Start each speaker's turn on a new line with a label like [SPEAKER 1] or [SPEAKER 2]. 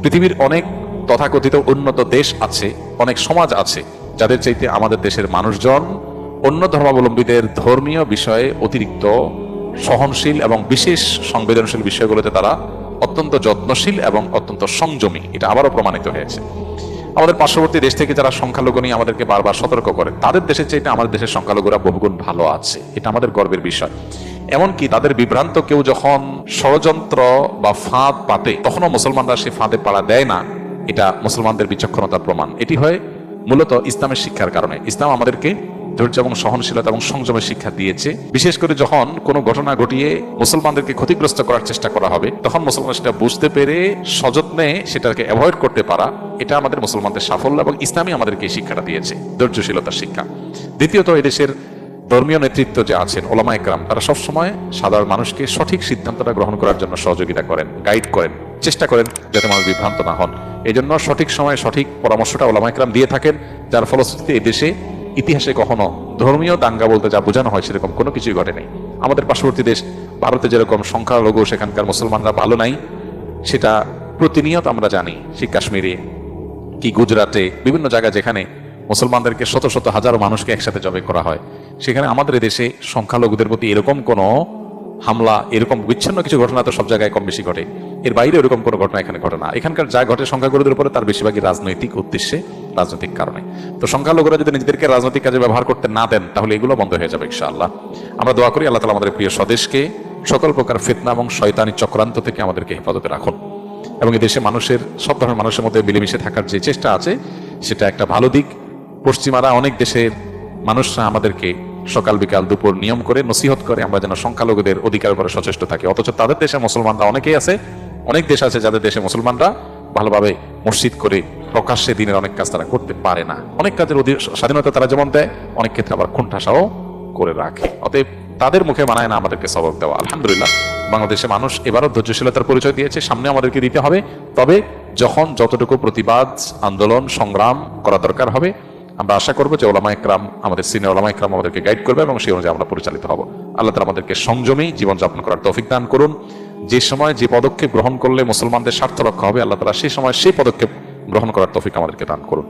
[SPEAKER 1] পৃথিবীর অনেক তথাকথিত উন্নত দেশ আছে, অনেক সমাজ আছে যাদের চাইতে আমাদের দেশের মানুষজন অন্য ধর্মাবলম্বীদের ধর্মীয় বিষয়ে অতিরিক্ত সহনশীল এবং বিশেষ সংবেদনশীল বিষয়গুলোতে তারা অত্যন্ত যত্নশীল এবং অত্যন্ত সংযমী। এটা আবারও প্রমাণিত হয়েছে। আমাদের পার্শ্ববর্তী দেশ থেকে যারা সংখ্যালঘু নিয়ে আমাদেরকে বারবার সতর্ক করে, তাদের দেশের চাইতে আমাদের দেশের সংখ্যালঘুরা বহুগুণ ভালো আছে। এটা আমাদের গর্বের বিষয়। এমনকি তাদের বিভ্রান্ত কেউ যখন ষড়যন্ত্র বা ফাঁদ পাতে, তখনও মুসলমানরা সে ফাঁদে পাড়া দেয় না। এটা মুসলমানদের বিচক্ষণতার প্রমাণ। এটি হয় মূলত ইসলামের শিক্ষার কারণে। ইসলাম আমাদেরকে ধৈর্য এবং সহনশীলতা এবং সংযমের শিক্ষা দিয়েছে। বিশেষ করে যখন কোনো ঘটনা ঘটিয়ে মুসলমানদেরকে ক্ষতিগ্রস্ত করার চেষ্টা করা হবে, তখন মুসলমান সেটা বুঝতে পেরে সযত্নে সেটাকে অ্যাভয়েড করতে পারা, এটা আমাদের মুসলমানদের সাফল্য এবং ইসলামই আমাদেরকে এই শিক্ষাটা দিয়েছে, ধৈর্যশীলতার শিক্ষা। দ্বিতীয়ত, এদেশের ধর্মীয় নেতৃত্ব যে আছেন, ওলামা একরাম, তারা সবসময় সাধারণ মানুষকে সঠিক সিদ্ধান্তটা গ্রহণ করার জন্য সহযোগিতা করেন, গাইড করেন, চেষ্টা করেন যাতে মানুষ বিভ্রান্ত না হন। এই জন্য সঠিক সময়ে সঠিক পরামর্শটা ওলামা একরাম দিয়ে থাকেন, যার ফলশ্রুতিতে এই দেশে ইতিহাসে কখনো ধর্মীয় দাঙ্গা বলতে যা বোঝানো হয় সেরকম কোনো কিছুই ঘটে নাই। আমাদের পার্শ্ববর্তী দেশ ভারতে যেরকম সংখ্যালঘু সেখানকার মুসলমানরা ভালো নাই, সেটা প্রতিনিয়ত আমরা জানি। সেই কাশ্মীরে কি গুজরাটে বিভিন্ন জায়গায় যেখানে মুসলমানদেরকে শত শত হাজারো মানুষকে একসাথে জবে করা হয়, সেখানে আমাদের দেশে সংখ্যালঘুদের প্রতি এরকম কোনো হামলা, এরকম বিচ্ছিন্ন কিছু ঘটনা তো সব জায়গায় কম বেশি ঘটে। এর বাইরে এরকম কোনো ঘটনা এখানে ঘটে না। এখানকার যা ঘটে সংখ্যাগুরুদের উপরে, তার বেশিরভাগই রাজনৈতিক উদ্দেশ্যে, রাজনৈতিক কারণে। তো সংখ্যালঘুরা যদি নিজেদেরকে রাজনৈতিক কাজে ব্যবহার করতে না দেন, তাহলে এগুলো বন্ধ হয়ে যাবে ইনশাআল্লাহ। আমরা দোয়া করি আল্লাহ তাআলা আমাদের প্রিয় স্বদেশকে সকল প্রকার ফিতনা এবং শয়তানি চক্রান্ত থেকে আমাদেরকে হেফাজতে রাখুন, এবং এই দেশে মানুষের, সব ধরনের মানুষের মধ্যে মিলেমিশে থাকার যে চেষ্টা আছে, সেটা একটা ভালো দিক। পশ্চিমারা অনেক দেশের মানুষরা আমাদেরকে সকাল বিকাল দুপুর নিয়ম করে নসিহত করে আমরা যেন সংখ্যালঘুদের অধিকার উপরে সচেষ্ট থাকি, অথচ তাদের দেশে মুসলমানরা অনেকেই আছে, অনেক দেশ আছে যাদের দেশে মুসলমানরা ভালোভাবে মসজিদ করে প্রকাশ্যে দিনের অনেক কাজ তারা করতে পারে না। অনেক কাজের স্বাধীনতা তারা যেমন দেয়, অনেক ক্ষেত্রে আবার খুনঠাসাও করে রাখে। অতএব তাদের মুখে মানায় না আমাদেরকে সবক দেওয়া। আলহামদুলিল্লাহ, বাংলাদেশে মানুষ এবারও ধৈর্যশীলতার পরিচয় দিয়েছে, সামনে আমাদেরকে দিতে হবে। তবে যখন যতটুকু প্রতিবাদ, আন্দোলন, সংগ্রাম করা দরকার হবে, আমরা আশা করবো যে ওলামা একরাম, আমাদের সিনিয়র ওলামা একরাম আমাদেরকে গাইড করবে এবং সেই অনুযায়ী আমরা পরিচালিত হব। আল্লাহ তাআলা আমাদেরকে সংযমী জীবনযাপন করার তৌফিক দান করুন। যে সময় যে পদক্ষেপ গ্রহণ করলে মুসলমানদের স্বার্থ রক্ষা হবে, আল্লাহ তাআলা সেই সময় সেই পদক্ষেপ গ্রহণ করার তৌফিক আমাদেরকে দান করুন।